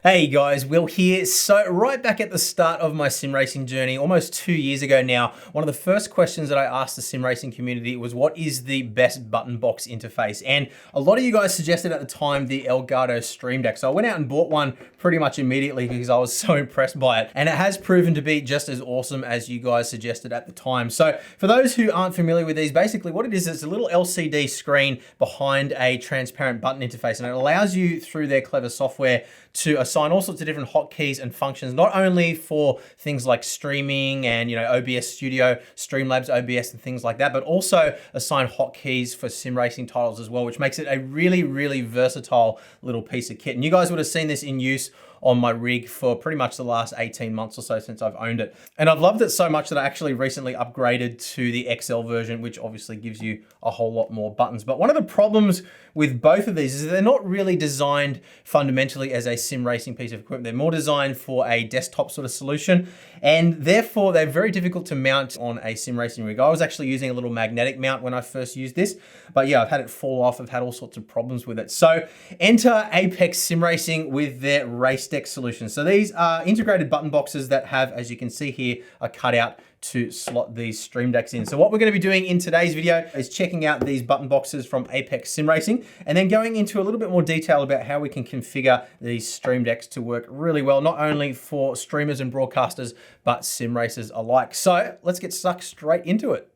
Hey guys, Will here. So right back at the start of my sim racing journey, almost 2 years ago now, one of the first questions that I asked the sim racing community was what is the best button box interface? And a lot of you guys suggested at the time the Elgato Stream Deck. So I went out and bought one pretty much immediately because I was so impressed by it. And it has proven to be just as awesome as you guys suggested at the time. So for those who aren't familiar with these, basically what it is, it's a little LCD screen behind a transparent button interface, and it allows you through their clever software to assign all sorts of different hotkeys and functions, not only for things like streaming and OBS Studio, Streamlabs OBS and things like that, but also assign hotkeys for sim racing titles as well, which makes it a really, really versatile little piece of kit. And you guys would have seen this in use on my rig for pretty much the last 18 months or so since I've owned it. And I've loved it so much that I actually recently upgraded to the XL version, which obviously gives you a whole lot more buttons. But one of the problems with both of these is that they're not really designed fundamentally as a sim racing piece of equipment. They're more designed for a desktop sort of solution, and therefore they're very difficult to mount on a sim racing rig. I was actually using a little magnetic mount when I first used this, but yeah, I've had it fall off. I've had all sorts of problems with it. So enter Apex Sim Racing with their Race Deck solution. So these are integrated button boxes that have, as you can see here, a cutout to slot these Stream Decks in. So what we're going to be doing in today's video is checking out these button boxes from Apex Sim Racing and then going into a little bit more detail about how we can configure these Stream Decks to work really well, not only for streamers and broadcasters, but sim racers alike. So let's get stuck straight into it.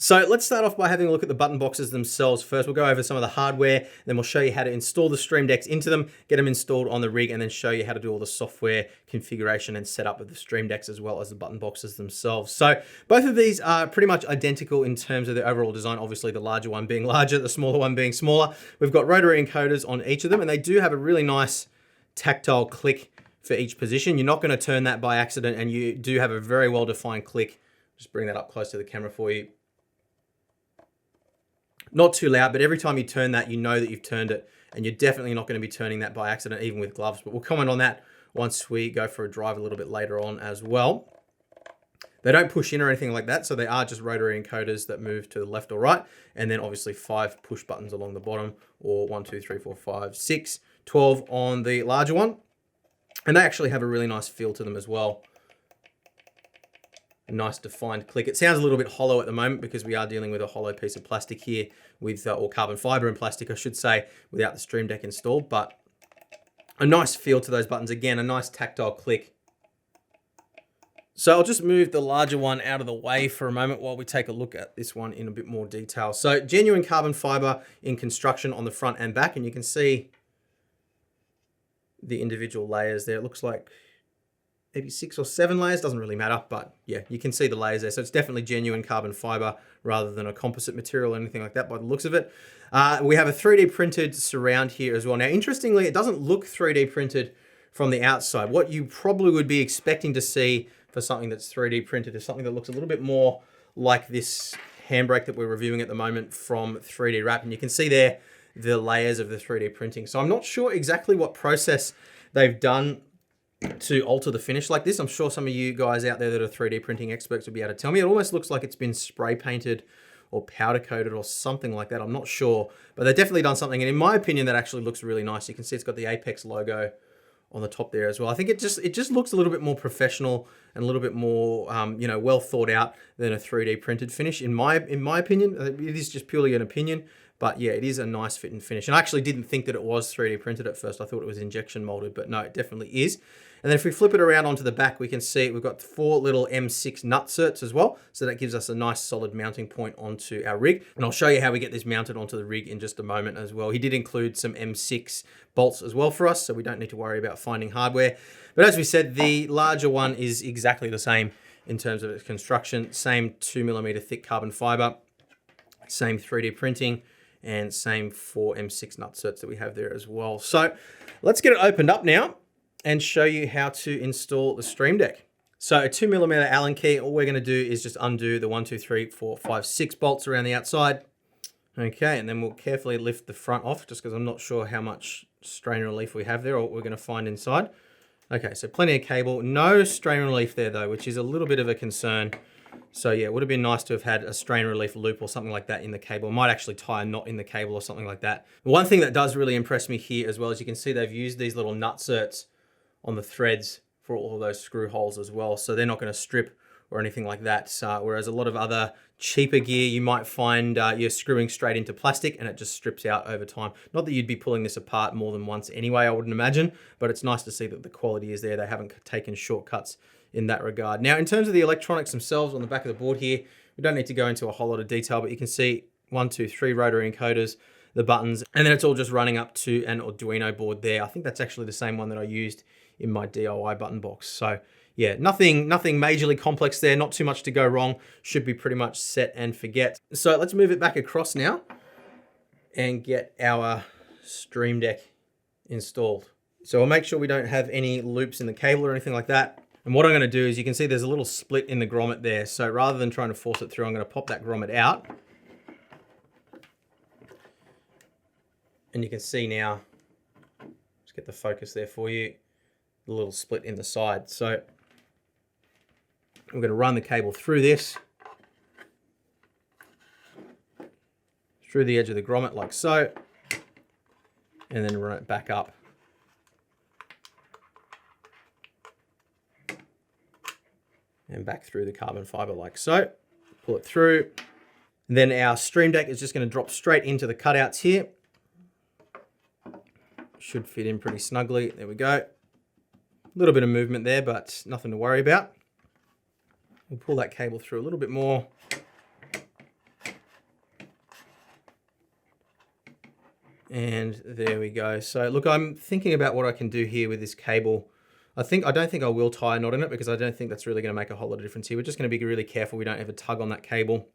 So let's start off by having a look at the button boxes themselves first. We'll go over some of the hardware, then we'll show you how to install the Stream Decks into them, get them installed on the rig, and then show you how to do all the software configuration and setup of the Stream Decks as well as the button boxes themselves. So both of these are pretty much identical in terms of their overall design, obviously the larger one being larger, the smaller one being smaller. We've got rotary encoders on each of them, and they do have a really nice tactile click for each position. You're not going to turn that by accident, and you do have a very well-defined click. Just bring that up close to the camera for you. Not too loud, but every time you turn that, you know that you've turned it, and you're definitely not going to be turning that by accident, even with gloves. But we'll comment on that once we go for a drive a little bit later on as well. They don't push in or anything like that, so they are just rotary encoders that move to the left or right, and then obviously 5 push buttons along the bottom, or 1, 2, 3, 4, 5, 6, 12 on the larger one. And they actually have a really nice feel to them as well. A nice defined click. It sounds a little bit hollow at the moment because we are dealing with a hollow piece of plastic here with, or carbon fiber and plastic, I should say, without the Stream Deck installed, but a nice feel to those buttons. Again, a nice tactile click. So I'll just move the larger one out of the way for a moment while we take a look at this one in a bit more detail. So genuine carbon fiber in construction on the front and back, and you can see the individual layers there. It looks like maybe 6 or 7 layers, doesn't really matter, but yeah, you can see the layers there. So it's definitely genuine carbon fiber rather than a composite material or anything like that by the looks of it. We have a 3D printed surround here as well. Now, interestingly, it doesn't look 3D printed from the outside. What you probably would be expecting to see for something that's 3D printed is something that looks a little bit more like this handbrake that we're reviewing at the moment from 3D Wrap. And you can see there the layers of the 3D printing. So I'm not sure exactly what process they've done to alter the finish like this. I'm sure some of you guys out there that are 3D printing experts will be able to tell me. It almost looks like it's been spray painted or powder coated or something like that. I'm not sure, but they've definitely done something. And in my opinion, that actually looks really nice. You can see it's got the Apex logo on the top there as well. I think it just looks a little bit more professional and a little bit more, well thought out than a 3D printed finish. In my opinion, it is just purely an opinion. But yeah, it is a nice fit and finish. And I actually didn't think that it was 3D printed at first. I thought it was injection molded, but no, it definitely is. And then if we flip it around onto the back, we can see we've got 4 little M6 nutserts as well. So that gives us a nice solid mounting point onto our rig. And I'll show you how we get this mounted onto the rig in just a moment as well. He did include some M6 bolts as well for us, so we don't need to worry about finding hardware. But as we said, the larger one is exactly the same in terms of its construction. Same 2mm thick carbon fiber, same 3D printing, and same 4 M6 nutserts that we have there as well. So let's get it opened up now and show you how to install the Stream Deck. So a 2mm Allen key, all we're gonna do is just undo the 1, 2, 3, 4, 5, 6 bolts around the outside. Okay, and then we'll carefully lift the front off just because I'm not sure how much strain relief we have there or what we're gonna find inside. Okay, so plenty of cable, no strain relief there though, which is a little bit of a concern. So yeah, it would have been nice to have had a strain relief loop or something like that in the cable. It might actually tie a knot in the cable or something like that. One thing that does really impress me here as well, as you can see, they've used these little nutserts on the threads for all of those screw holes as well. So they're not going to strip or anything like that. Whereas a lot of other cheaper gear, you might find you're screwing straight into plastic and it just strips out over time. Not that you'd be pulling this apart more than once anyway, I wouldn't imagine, but it's nice to see that the quality is there. They haven't taken shortcuts in that regard. Now, in terms of the electronics themselves on the back of the board here, we don't need to go into a whole lot of detail, but you can see 1, 2, 3 rotary encoders, the buttons, and then it's all just running up to an Arduino board there. I think that's actually the same one that I used in my DIY button box. So yeah, nothing majorly complex there, not too much to go wrong. Should be pretty much set and forget. So let's move it back across now and get our Stream Deck installed. So we'll make sure we don't have any loops in the cable or anything like that. And what I'm going to do is, you can see there's a little split in the grommet there. So rather than trying to force it through, I'm going to pop that grommet out. And you can see now, let's get the focus there for you, the little split in the side. So we're going to run the cable through this, through the edge of the grommet like so, and then run it back up. And back through the carbon fiber like so. Pull it through. And then our Stream Deck is just going to drop straight into the cutouts here. Should fit in pretty snugly. There we go. A little bit of movement there, but nothing to worry about. We'll pull that cable through a little bit more. And there we go. So look, I'm thinking about what I can do here with this cable. I don't think I will tie a knot in it, because I don't think that's really going to make a whole lot of difference here. We're just going to be really careful we don't ever tug on that cable.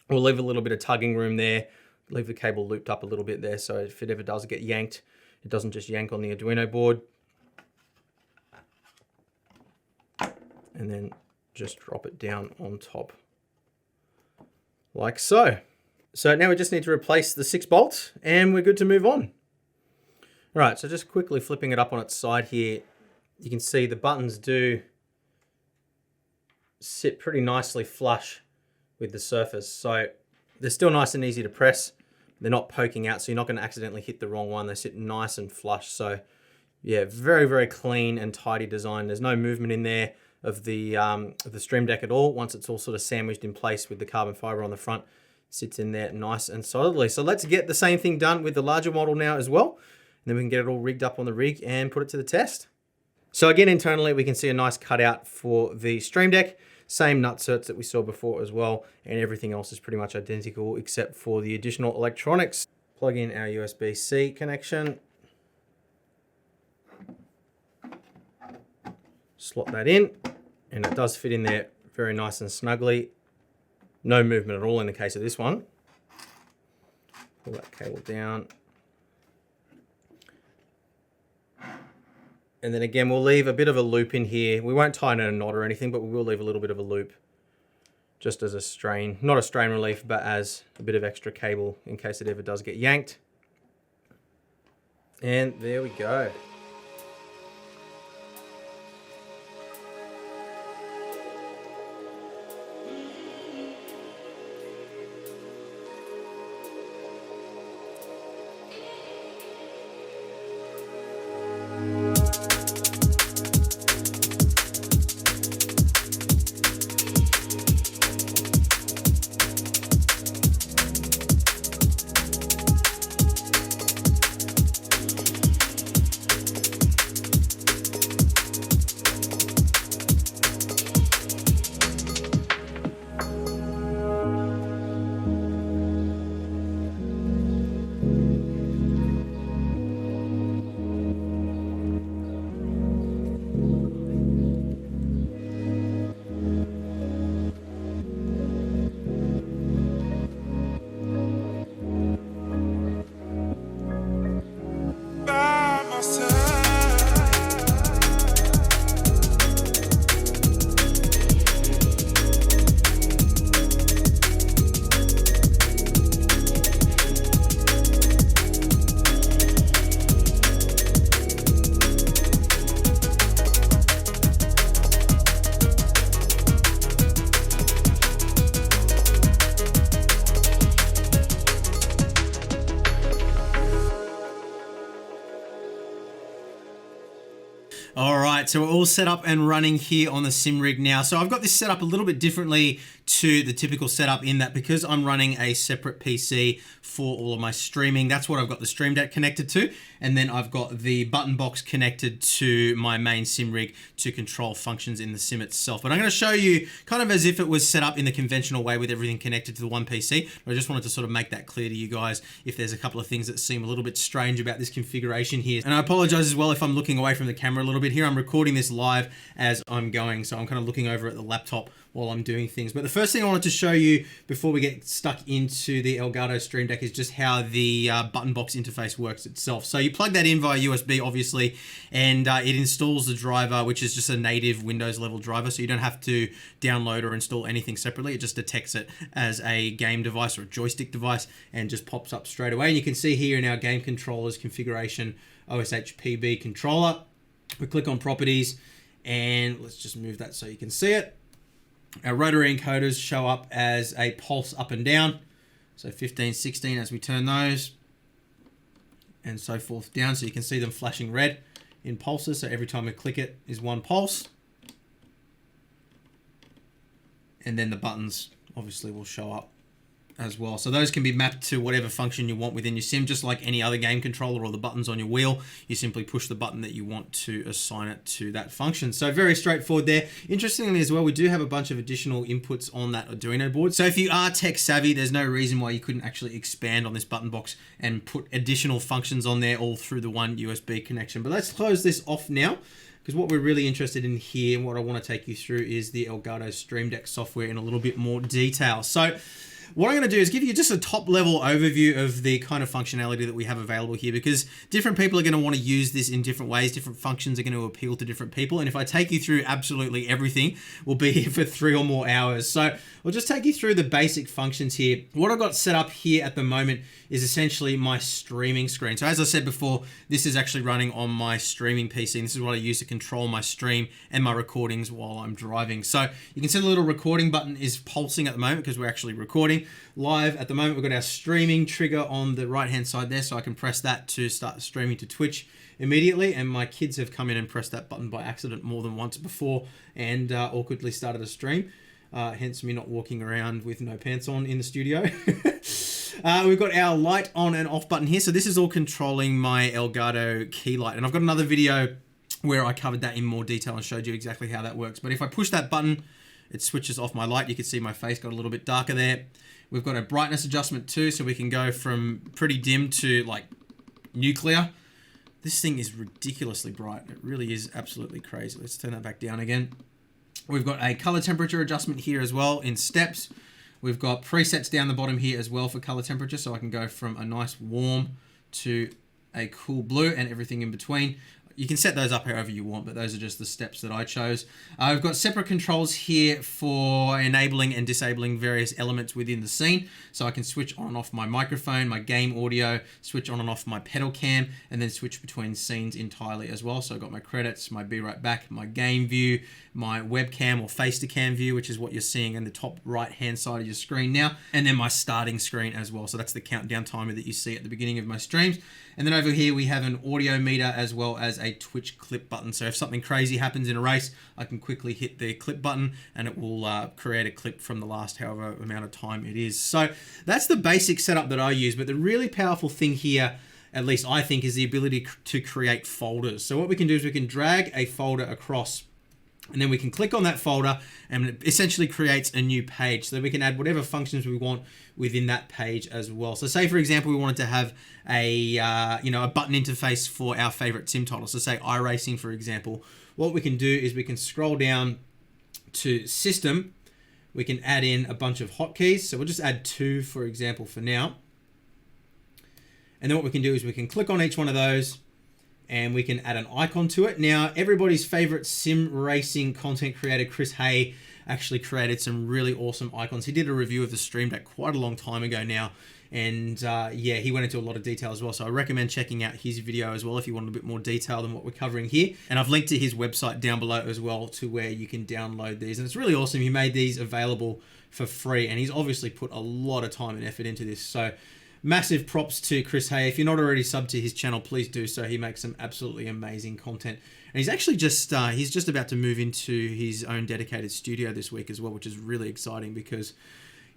We'll leave a little bit of tugging room there. Leave the cable looped up a little bit there, so if it ever does get yanked, it doesn't just yank on the Arduino board. And then just drop it down on top like so. So now we just need to replace the 6 bolts and we're good to move on. All right, so just quickly flipping it up on its side here, you can see the buttons do sit pretty nicely flush with the surface. So they're still nice and easy to press. They're not poking out, so you're not going to accidentally hit the wrong one. They sit nice and flush. So yeah, very, very clean and tidy design. There's no movement in there of the Stream Deck at all. Once it's all sort of sandwiched in place with the carbon fiber on the front, it sits in there nice and solidly. So let's get the same thing done with the larger model now as well. And then we can get it all rigged up on the rig and put it to the test. So again, internally, we can see a nice cutout for the Stream Deck. Same nutserts that we saw before as well. And everything else is pretty much identical except for the additional electronics. Plug in our USB-C connection. Slot that in. And it does fit in there very nice and snugly. No movement at all in the case of this one. Pull that cable down. And then again, we'll leave a bit of a loop in here. We won't tie in a knot or anything, but we will leave a little bit of a loop just as a strain, not a strain relief, but as a bit of extra cable in case it ever does get yanked. And there we go. right, so we're all set up and running here on the sim rig now. So I've got this set up a little bit differently to the typical setup in that because I'm running a separate PC for all of my streaming, that's what I've got the Stream Deck connected to. And then I've got the button box connected to my main sim rig to control functions in the sim itself. But I'm going to show you kind of as if it was set up in the conventional way with everything connected to the one PC. But I just wanted to sort of make that clear to you guys if there's a couple of things that seem a little bit strange about this configuration here. And I apologize as well if I'm looking away from the camera a little bit here. I'm recording this live as I'm going, so I'm kind of looking over at the laptop while I'm doing things. But the first thing I wanted to show you before we get stuck into the Elgato Stream Deck is just how the button box interface works itself. So you plug that in via USB, obviously, and it installs the driver, which is just a native Windows level driver. So you don't have to download or install anything separately. It just detects it as a game device or a joystick device and just pops up straight away. And you can see here in our game controllers configuration, OSH PB controller. We click on properties and let's just move that so you can see it. Our rotary encoders show up as a pulse up and down. So 15, 16 as we turn those and so forth down. So you can see them flashing red in pulses. So every time we click it is one pulse. And then the buttons obviously will show up as well. So those can be mapped to whatever function you want within your sim, just like any other game controller or the buttons on your wheel. You simply push the button that you want to assign it to that function. So very straightforward there. Interestingly as well, we do have a bunch of additional inputs on that Arduino board. So if you are tech savvy, there's no reason why you couldn't actually expand on this button box and put additional functions on there all through the one USB connection. But let's close this off now, because what we're really interested in here and what I want to take you through is the Elgato Stream Deck software in a little bit more detail. So what I'm going to do is give you just a top level overview of the kind of functionality that we have available here, because different people are going to want to use this in different ways. Different functions are going to appeal to different people. And if I take you through absolutely everything, we'll be here for 3 or more hours. So I'll just take you through the basic functions here. What I've got set up here at the moment is essentially my streaming screen. So as I said before, this is actually running on my streaming PC. And this is what I use to control my stream and my recordings while I'm driving. So you can see the little recording button is pulsing at the moment because we're actually recording live. At the moment, we've got our streaming trigger on the right-hand side there. So I can press that to start streaming to Twitch immediately. And my kids have come in and pressed that button by accident more than once before and awkwardly started a stream. Hence me not walking around with no pants on in the studio. We've got our light on and off button here. So this is all controlling my Elgato key light. And I've got another video where I covered that in more detail and showed you exactly how that works. But if I push that button, it switches off my light. You can see my face got a little bit darker there. We've got a brightness adjustment too, so we can go from pretty dim to like nuclear. This thing is ridiculously bright. It really is absolutely crazy. Let's turn that back down again. We've got a color temperature adjustment here as well in steps. We've got presets down the bottom here as well for color temperature, so I can go from a nice warm to a cool blue and everything in between. You can set those up however you want, but those are just the steps that I chose. I've got separate controls here for enabling and disabling various elements within the scene. So I can switch on and off my microphone, my game audio, switch on and off my pedal cam, and then switch between scenes entirely as well. So I've got my credits, my be right back, my game view, my webcam or face to cam view, which is what you're seeing in the top right hand side of your screen now, and then my starting screen as well. So that's the countdown timer that you see at the beginning of my streams. And then over here we have an audio meter as well as a Twitch clip button. So if something crazy happens in a race, I can quickly hit the clip button and it will create a clip from the last however amount of time it is. So that's the basic setup that I use. But the really powerful thing here, at least I think, is the ability to create folders. So what we can do is we can drag a folder across, and then we can click on that folder and it essentially creates a new page. So we can add whatever functions we want within that page as well. So say, for example, we wanted to have a button interface for our favorite sim title. So say iRacing, for example. What we can do is we can scroll down to System. We can add in a bunch of hotkeys. So we'll just add 2, for example, for now. And then what we can do is we can click on each one of those and we can add an icon to it. Now, everybody's favorite sim racing content creator, Chris Hay, actually created some really awesome icons. He did a review of the Stream Deck quite a long time ago now. And yeah, he went into a lot of detail as well. So I recommend checking out his video as well if you want a bit more detail than what we're covering here. And I've linked to his website down below as well to where you can download these. And it's really awesome. He made these available for free. And he's obviously put a lot of time and effort into this. So massive props to Chris Hay. If you're not already subbed to his channel, please do so. He makes some absolutely amazing content. And he's actually just about to move into his own dedicated studio this week as well, which is really exciting because,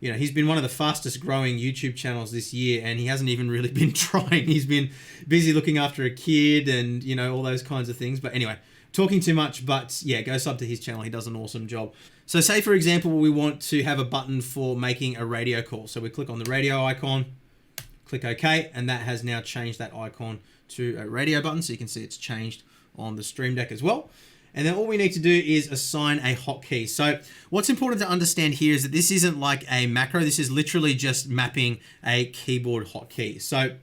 you know, he's been one of the fastest growing YouTube channels this year, and he hasn't even really been trying. He's been busy looking after a kid and, you know, all those kinds of things. But anyway, talking too much, but yeah, go sub to his channel. He does an awesome job. So say, for example, we want to have a button for making a radio call. So we click on the radio icon, click OK, and that has now changed that icon to a radio button. So you can see it's changed on the Stream Deck as well. And then all we need to do is assign a hotkey. So what's important to understand here is that this isn't like a macro. This is literally just mapping a keyboard hotkey. So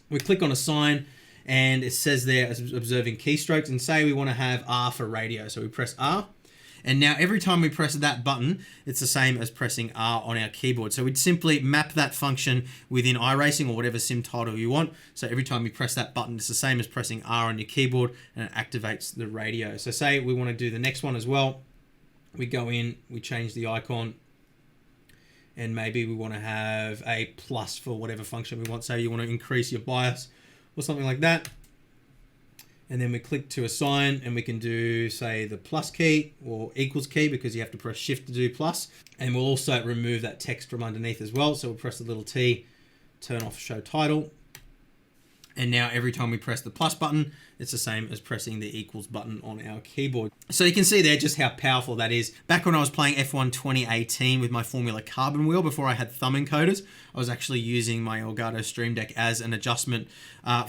we click on assign, and it says there as observing keystrokes, and say we want to have R for radio. So we press R. And now every time we press that button, it's the same as pressing R on our keyboard. So we'd simply map that function within iRacing or whatever sim title you want. So every time you press that button, it's the same as pressing R on your keyboard, and it activates the radio. So say we want to do the next one as well. We go in, we change the icon, and maybe we want to have a plus for whatever function we want. Say you want to increase your bias or something like that. And then we click to assign, and we can do, say, the plus key or equals key, because you have to press shift to do plus. And we'll also remove that text from underneath as well. So we'll press the little T, turn off show title. And now every time we press the plus button, it's the same as pressing the equals button on our keyboard. So you can see there just how powerful that is. Back when I was playing F1 2018 with my Formula Carbon wheel, before I had thumb encoders, I was actually using my Elgato Stream Deck as an adjustment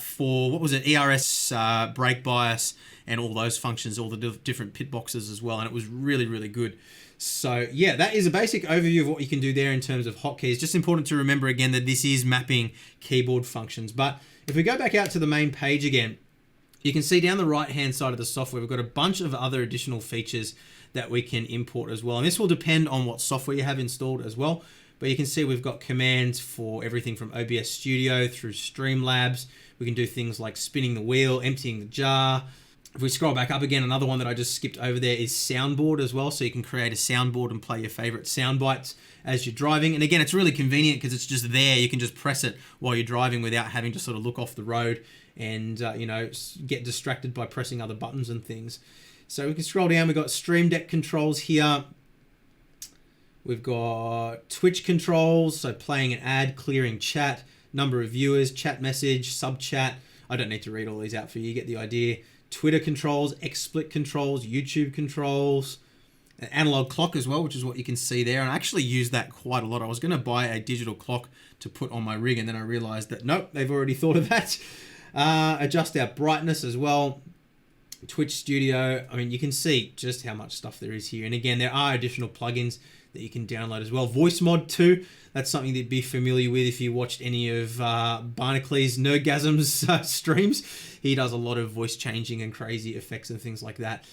for, what was it, ERS, brake bias, and all those functions, all the different pit boxes as well. And it was really, really good. So yeah, that is a basic overview of what you can do there in terms of hotkeys. Just important to remember again that this is mapping keyboard functions. But if we go back out to the main page again, you can see down the right hand side of the software, we've got a bunch of other additional features that we can import as well. And this will depend on what software you have installed as well. But you can see we've got commands for everything from OBS Studio through Streamlabs. We can do things like spinning the wheel, emptying the jar. If we scroll back up again, another one that I just skipped over there is Soundboard as well. So you can create a soundboard and play your favorite sound bites as you're driving. And again, it's really convenient because it's just there. You can just press it while you're driving without having to sort of look off the road and, you know, get distracted by pressing other buttons and things. So we can scroll down. We've got Stream Deck controls here. We've got Twitch controls. So playing an ad, clearing chat, number of viewers, chat message, sub chat. I don't need to read all these out for you. You get the idea. Twitter controls, XSplit controls, YouTube controls, an analog clock as well, which is what you can see there. And I actually use that quite a lot. I was going to buy a digital clock to put on my rig, and then I realized that, nope, they've already thought of that. Adjust our brightness as well. Twitch Studio. I mean, you can see just how much stuff there is here. And again, there are additional plugins that you can download as well. Voice Mod too. That's something that you'd be familiar with if you watched any of Barnacle-y's Nerdgasm's streams. He does a lot of voice changing and crazy effects and things like that.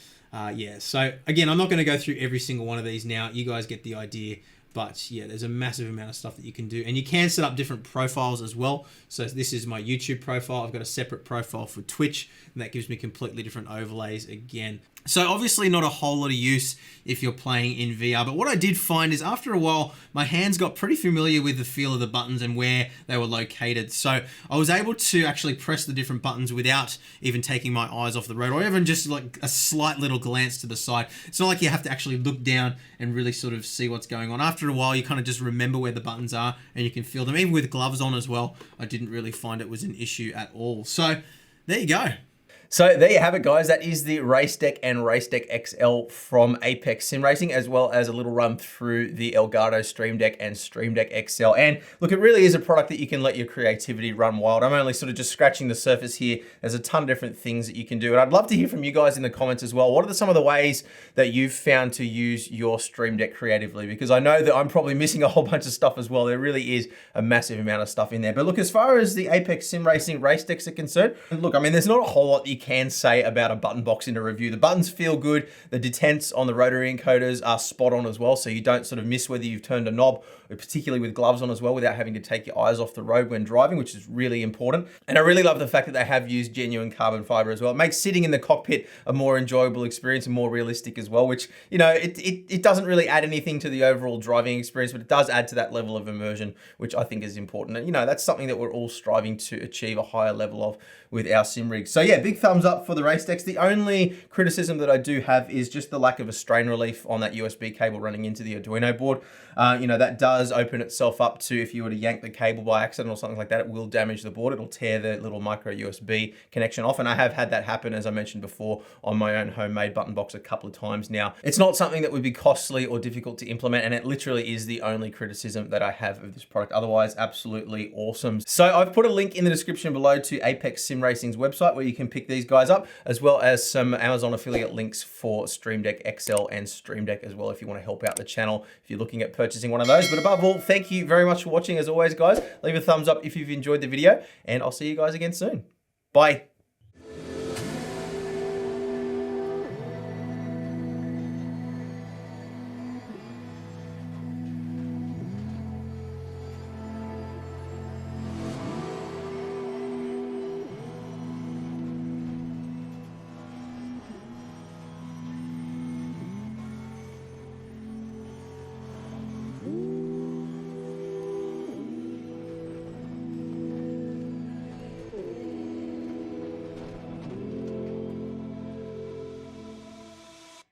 Yeah, so again, I'm not going to go through every single one of these now. You guys get the idea. But yeah, there's a massive amount of stuff that you can do. And you can set up different profiles as well. So this is my YouTube profile. I've got a separate profile for Twitch, and that gives me completely different overlays again. So obviously not a whole lot of use if you're playing in VR, but what I did find is after a while, my hands got pretty familiar with the feel of the buttons and where they were located. So I was able to actually press the different buttons without even taking my eyes off the road, or even just like a slight little glance to the side. It's not like you have to actually look down and really sort of see what's going on. After a while, you kind of just remember where the buttons are and you can feel them. Even with gloves on as well, I didn't really find it was an issue at all. So there you go. So there you have it, guys. That is the Race Deck and Race Deck XL from Apex Sim Racing, as well as a little run through the Elgato Stream Deck and Stream Deck XL. And look, it really is a product that you can let your creativity run wild. I'm only sort of just scratching the surface here. There's a ton of different things that you can do. And I'd love to hear from you guys in the comments as well. What are some of the ways that you've found to use your Stream Deck creatively? Because I know that I'm probably missing a whole bunch of stuff as well. There really is a massive amount of stuff in there. But look, as far as the Apex Sim Racing race decks are concerned, look, I mean, there's not a whole lot that you you can say about a button box in a review. The buttons feel good. The detents on the rotary encoders are spot on as well, so you don't sort of miss whether you've turned a knob, particularly with gloves on as well, without having to take your eyes off the road when driving, which is really important. And I really love the fact that they have used genuine carbon fiber as well. It makes sitting in the cockpit a more enjoyable experience and more realistic as well, which, you know, it doesn't really add anything to the overall driving experience, but it does add to that level of immersion, which I think is important. And, you know, that's something that we're all striving to achieve a higher level of with our sim rigs. So yeah, big thumbs up for the race decks. The only criticism that I do have is just the lack of a strain relief on that USB cable running into the Arduino board. You know, that does open itself up to, if you were to yank the cable by accident or something like that, it will damage the board. It'll tear the little micro USB connection off. And I have had that happen, as I mentioned before, on my own homemade button box a couple of times now. It's not something that would be costly or difficult to implement, and it literally is the only criticism that I have of this product. Otherwise, absolutely awesome. So I've put a link in the description below to Apex Sim Racing's website where you can pick these guys up, as well as some Amazon affiliate links for Stream Deck XL and Stream Deck as well, if you want to help out the channel if you're looking at purchasing one of those. But above all, thank you very much for watching. As always, guys, leave a thumbs up if you've enjoyed the video, and I'll see you guys again soon. Bye.